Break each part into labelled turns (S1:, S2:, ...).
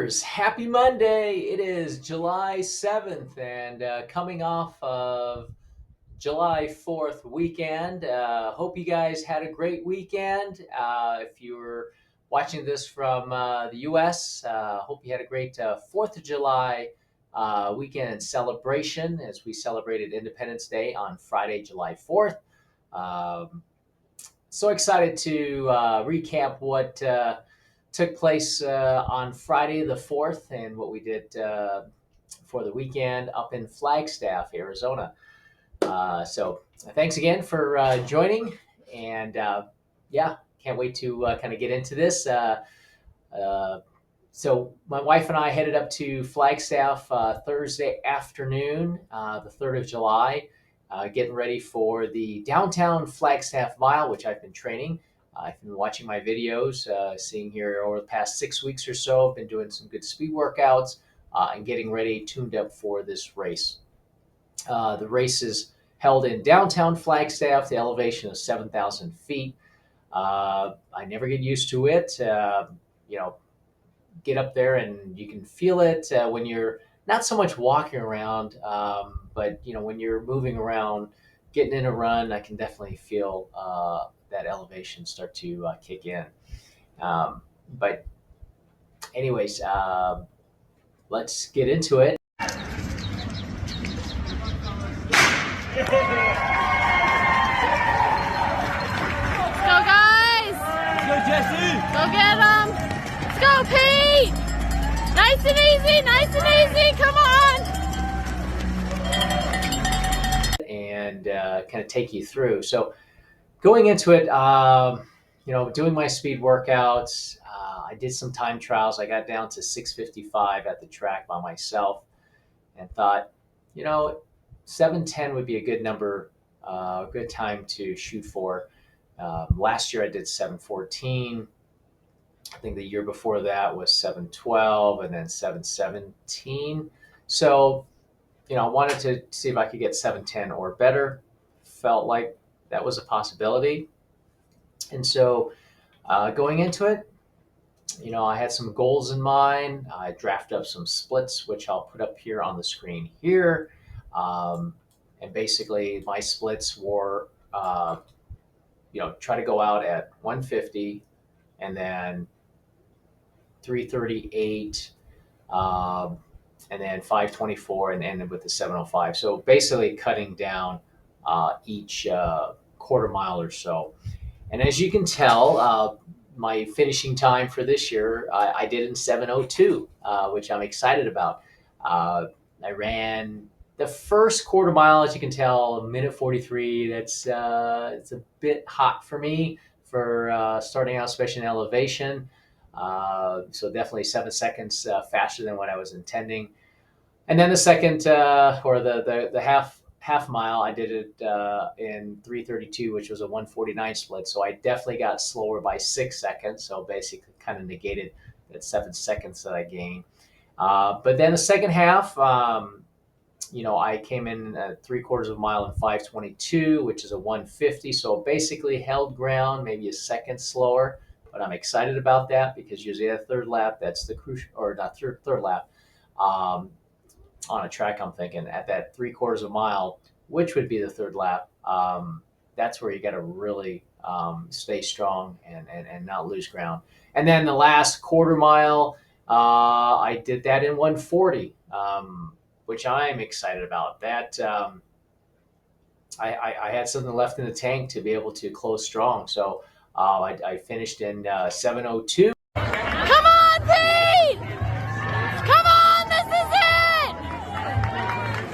S1: Riders, happy Monday. It is July 7th and coming off of July 4th weekend. Hope you guys had a great weekend. If you were watching this from the US, hope you had a great 4th of July weekend and celebration as we celebrated Independence Day on Friday, July 4th. Um, so excited to recap what took place on Friday the 4th and what we did for the weekend up in Flagstaff, Arizona. So thanks again for joining. And yeah, can't wait to kind of get into this. Uh, so my wife and I headed up to Flagstaff Thursday afternoon, the 3rd of July, getting ready for the downtown Flagstaff Mile, which I've been training. I've been watching my videos, seeing here over the past 6 weeks or so. I've been doing some good speed workouts and getting ready, tuned up for this race. The race is held in downtown Flagstaff. The elevation is 7,000 feet. I never get used to it. You know, get up there and you can feel it when you're not so much walking around, but when you're moving around, getting in a run, I can definitely feel that elevation start to kick in. But anyways, let's get into it.
S2: Go, guys!
S3: Go, Jesse!
S2: Go get them! Let's go, Pete! Nice and easy, nice and easy, come on!
S1: And kind of take you through. So going into it, doing my speed workouts, I did some time trials. I got down to 6:55 at the track by myself and thought, 7:10 would be a good number, a good time to shoot for. Last year I did 7:14. I think the year before that was 7:12 and then 7:17. So, I wanted to see if I could get 7:10 or better. Felt like that was a possibility. And so going into it, I had some goals in mind. I drafted up some splits, which I'll put up here on the screen here. And basically, my splits were, try to go out at 150 and then 338, and then 524, and ended with the 705. So basically, cutting down each quarter mile or so. And as you can tell, my finishing time for this year, I did in 7:02, which I'm excited about. I ran the first quarter mile, as you can tell, a minute 43. That's it's a bit hot for me for starting out, especially in elevation. So definitely 7 seconds faster than what I was intending. And then the second or the half mile, I did it in 3:32, which was a 1:49 split. So I definitely got slower by 6 seconds. So basically, kind of negated that 7 seconds that I gained. But then the second half, I came in at 3/4 of a mile in 5:22, which is a 1:50. So basically held ground, maybe a second slower. But I'm excited about that because usually at third lap, that's the crucial, or not third lap. On a track, I'm thinking at that 3/4 of a mile, which would be the third lap, that's where you got to really stay strong and not lose ground. And then the last quarter mile, I did that in 1:40, which I'm excited about. That I had something left in the tank to be able to close strong. So I finished in 7:02.
S2: Come on, Pete! Come on, this is it!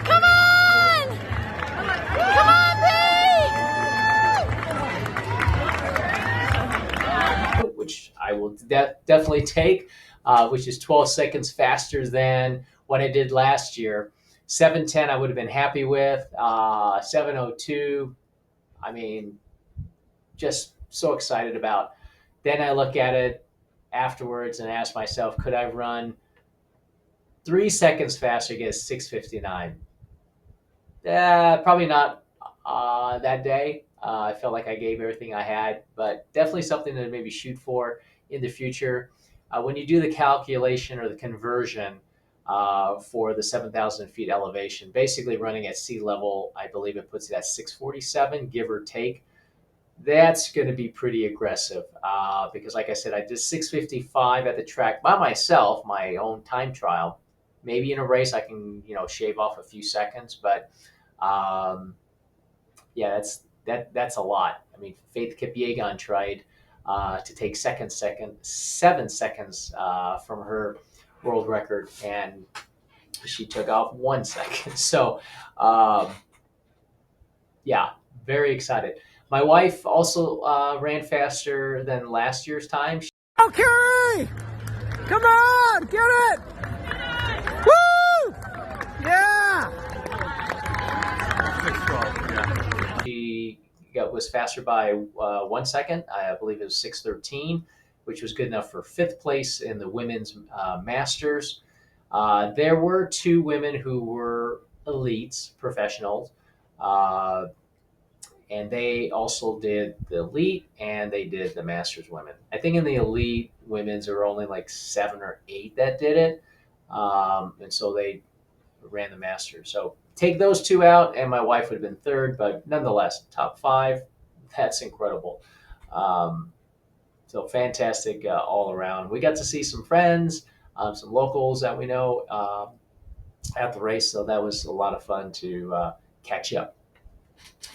S2: Come on! Come on, Pete!
S1: Which I will definitely take, which is 12 seconds faster than what I did last year. 7:10 I would have been happy with. 7:02, I mean, just so excited about. Then I look at it afterwards and ask myself, could I run 3 seconds faster against 6:59? Probably not that day. I felt like I gave everything I had, but definitely something to maybe shoot for in the future. when you do the calculation or the conversion for the 7,000 feet elevation, basically running at sea level, I believe it puts it at 647, give or take. That's going to be pretty aggressive because, like I said, I did 655 at the track by myself, my own time trial. Maybe in a race I can, shave off a few seconds, but um, yeah, that's a lot. I mean, Faith Kipyegon tried to take 7 seconds from her world record, and she took off 1 second. So, um, yeah, very excited. My wife also ran faster than last year's time.
S3: Okay! Come on! Get it! Woo! Yeah!
S4: 6:12. Yeah.
S1: She was faster by 1 second. I believe it was 6:13, which was good enough for fifth place in the women's masters. There were two women who were elites, professionals, uh, and they also did the elite and they did the masters women. I think in the elite women's there were only like 7 or 8 that did it, and so they ran the masters. So take those two out, and my wife would have been third, but nonetheless, top 5. That's incredible. Um, so fantastic all around. We got to see some friends, some locals that we know at the race, so that was a lot of fun to catch up.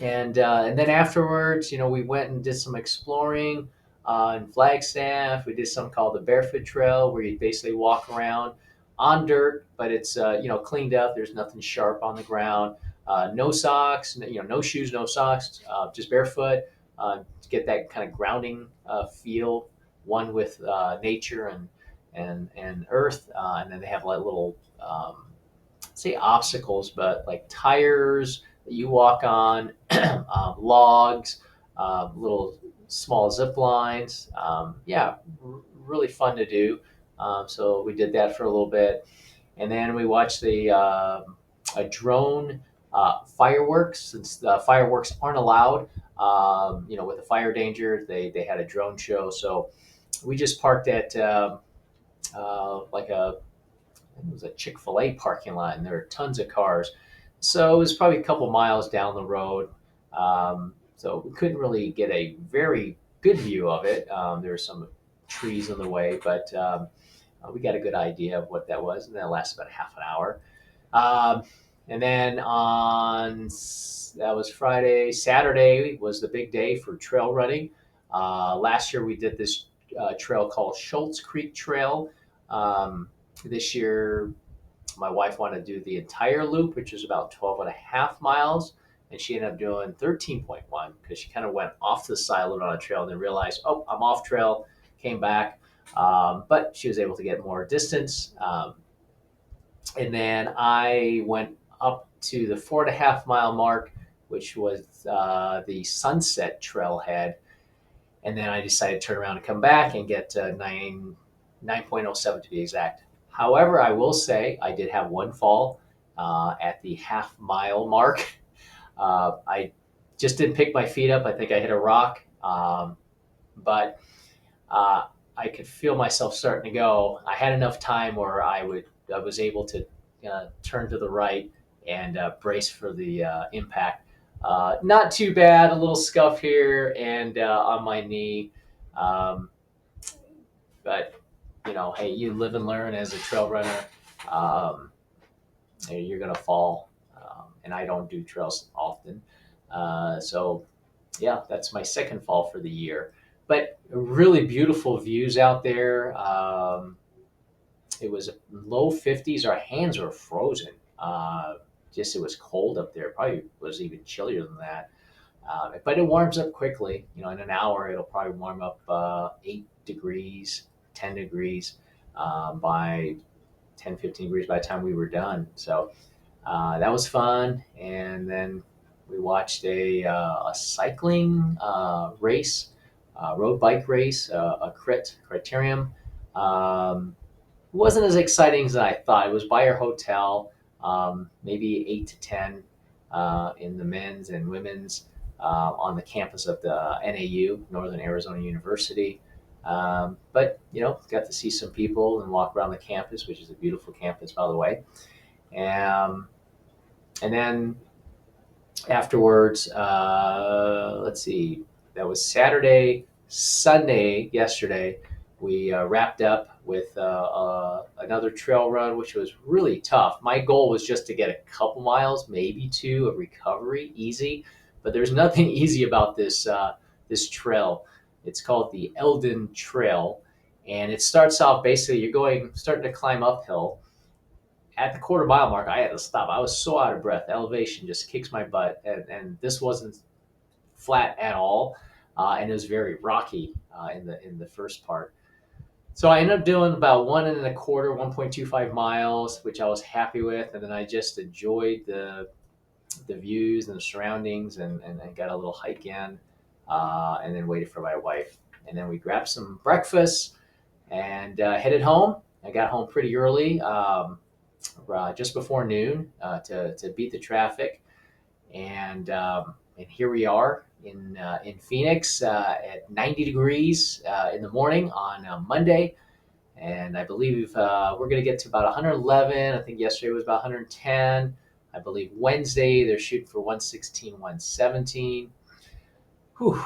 S1: And then afterwards, we went and did some exploring in Flagstaff. We did something called the Barefoot Trail, where you basically walk around on dirt, but it's cleaned up. There's nothing sharp on the ground. No socks, no shoes, no socks, just barefoot to get that kind of grounding feel, one with nature and earth. And then they have like little say obstacles, but like tires that you walk on, logs, little small zip lines. Yeah, really fun to do. So we did that for a little bit, and then we watched the a drone fireworks. Since the fireworks aren't allowed, with the fire danger, they had a drone show. So we just parked at like it was a Chick-fil-A parking lot, and there were tons of cars. So it was probably a couple miles down the road. So we couldn't really get a very good view of it. There were some trees in the way, but we got a good idea of what that was, and that lasted about half an hour. Um, and then that was Friday. Saturday was the big day for trail running. Last year we did this trail called Schultz Creek Trail. This year, my wife wanted to do the entire loop, which is about 12 and a half miles. And she ended up doing 13.1 because she kind of went off the side a little bit on a trail and then realized, oh, I'm off trail, came back. But she was able to get more distance. And then I went up to the 4.5 mile mark, which was the Sunset Trailhead. And then I decided to turn around and come back and get 9.07 to be exact. However, I will say I did have one fall at the half-mile mark. I just didn't pick my feet up. I think I hit a rock, but I could feel myself starting to go. I had enough time where I was able to turn to the right and brace for the impact. Not too bad. A little scuff here and on my knee, but hey, you live and learn as a trail runner. Um, you're gonna fall, and I don't do trails often, so yeah, that's my second fall for the year. But really beautiful views out there. It was low 50s. Our hands were frozen. Just it was cold up there. Probably was even chillier than that. But it warms up quickly. In an hour, it'll probably warm up 8 degrees, 10 degrees by 10, 15 degrees by the time we were done. So that was fun. And then we watched a cycling race, road bike race, a criterium. It wasn't as exciting as I thought. It was by our hotel, maybe 8 to 10 in the men's and women's on the campus of the NAU, Northern Arizona University. But got to see some people and walk around the campus, which is a beautiful campus, by the way. Um, and then afterwards, let's see, that was Saturday, Sunday, yesterday. We wrapped up with another trail run, which was really tough. My goal was just to get a couple miles, maybe two, of recovery, easy. But there's nothing easy about this trail. It's called the Eldon Trail, and it starts off basically starting to climb uphill. At the quarter mile mark, I had to stop. I was so out of breath. Elevation just kicks my butt, and this wasn't flat at all, and it was very rocky in the first part. So I ended up doing about 1.25 miles, which I was happy with, and then I just enjoyed the views and the surroundings, and got a little hike in, and then waited for my wife, and then we grabbed some breakfast and headed home. I got home pretty early. Just before noon to beat the traffic, and here we are in Phoenix at 90 degrees in the morning on Monday, and I believe we're going to get to about 111. I think yesterday was about 110. I believe Wednesday they're shooting for 116, 117. Whew.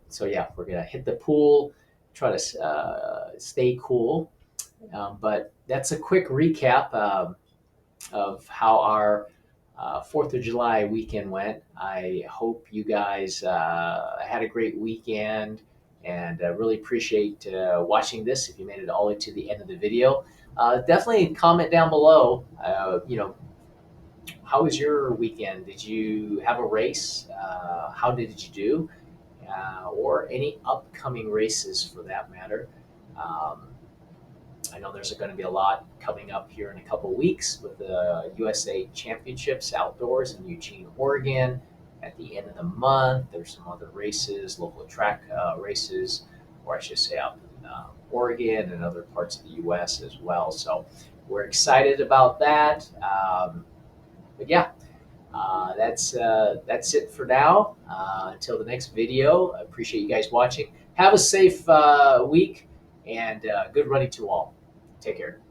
S1: So yeah, we're gonna hit the pool, try to stay cool. But that's a quick recap of how our 4th of July weekend went. I hope you guys had a great weekend, and really appreciate watching this. If you made it all the way to the end of the video, definitely comment down below. How was your weekend? Did you have a race? How did you do? Or any upcoming races for that matter. Um, I know there's going to be a lot coming up here in a couple weeks with the USA Championships outdoors in Eugene, Oregon. At the end of the month, there's some other races, local track races, or I should say out in Oregon and other parts of the U.S. as well. So we're excited about that. But yeah, that's it for now. Until the next video, I appreciate you guys watching. Have a safe week, and good running to all. Take care.